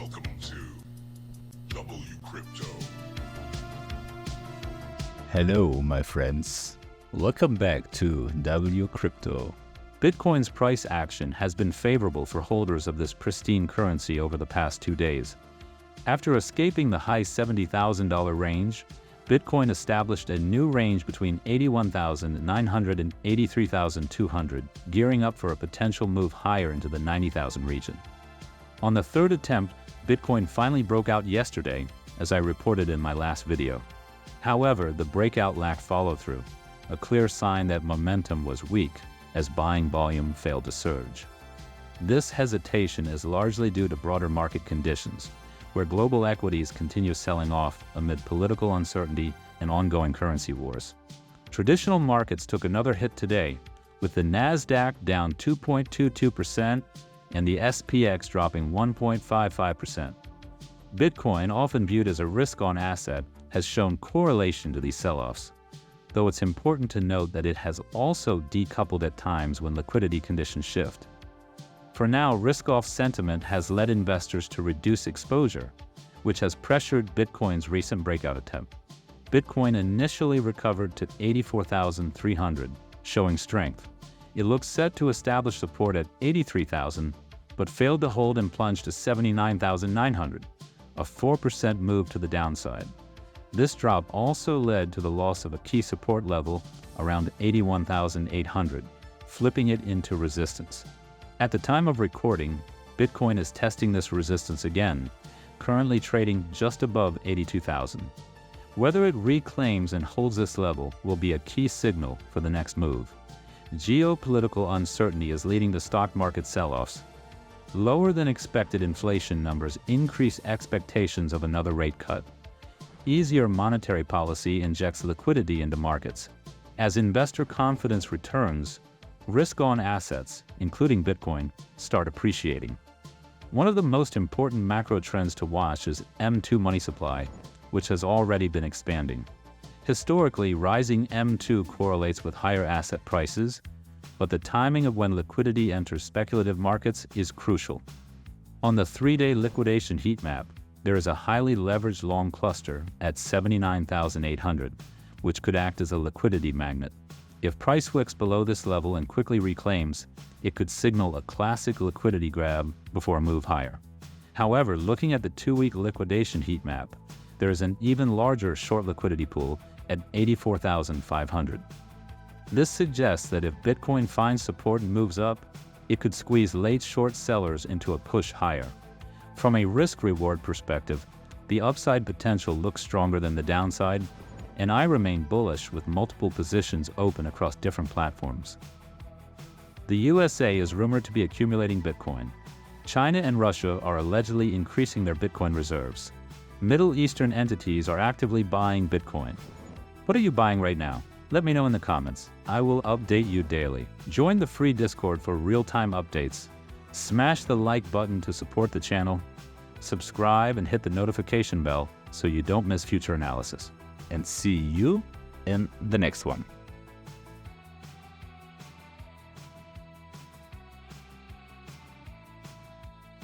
Welcome to WCrypto. Hello, my friends. Welcome back to WCrypto. Bitcoin's price action has been favorable for holders of this pristine currency over the past 2 days. After escaping the high $70,000 range, Bitcoin established a new range between $81,900 and $83,200, gearing up for a potential move higher into the $90,000 region. On the third attempt, Bitcoin finally broke out yesterday, as I reported in my last video. However, the breakout lacked follow-through, a clear sign that momentum was weak as buying volume failed to surge. This hesitation is largely due to broader market conditions, where global equities continue selling off amid political uncertainty and ongoing currency wars. Traditional markets took another hit today, with the Nasdaq down 2.22% and the SPX dropping 1.55%. Bitcoin, often viewed as a risk-on asset, has shown correlation to these sell-offs, though it's important to note that it has also decoupled at times when liquidity conditions shift. For now, risk-off sentiment has led investors to reduce exposure, which has pressured Bitcoin's recent breakout attempt. Bitcoin initially recovered to 84,300, showing strength. It looks set to establish support at 83,000, but failed to hold and plunged to 79,900, a 4% move to the downside. This drop also led to the loss of a key support level around 81,800, flipping it into resistance. At the time of recording, Bitcoin is testing this resistance again, currently trading just above 82,000. Whether it reclaims and holds this level will be a key signal for the next move. Geopolitical uncertainty is leading to stock market sell-offs. Lower than expected inflation numbers increase expectations of another rate cut. Easier monetary policy injects liquidity into markets. As investor confidence returns, risk-on assets, including Bitcoin, start appreciating. One of the most important macro trends to watch is M2 money supply, which has already been expanding. Historically, rising M2 correlates with higher asset prices, but the timing of when liquidity enters speculative markets is crucial. On the 3-day liquidation heat map, there is a highly leveraged long cluster at 79,800, which could act as a liquidity magnet. If price wicks below this level and quickly reclaims, it could signal a classic liquidity grab before a move higher. However, looking at the 2-week liquidation heat map, there is an even larger short liquidity pool at 84,500. This suggests that if Bitcoin finds support and moves up, it could squeeze late short sellers into a push higher. From a risk-reward perspective, the upside potential looks stronger than the downside, and I remain bullish with multiple positions open across different platforms. The USA is rumored to be accumulating Bitcoin. China and Russia are allegedly increasing their Bitcoin reserves. Middle Eastern entities are actively buying Bitcoin. What are you buying right now? Let me know in the comments. I will update you daily. Join the free Discord for real-time updates. Smash the like button to support the channel. Subscribe and hit the notification bell so you don't miss future analysis. And see you in the next one.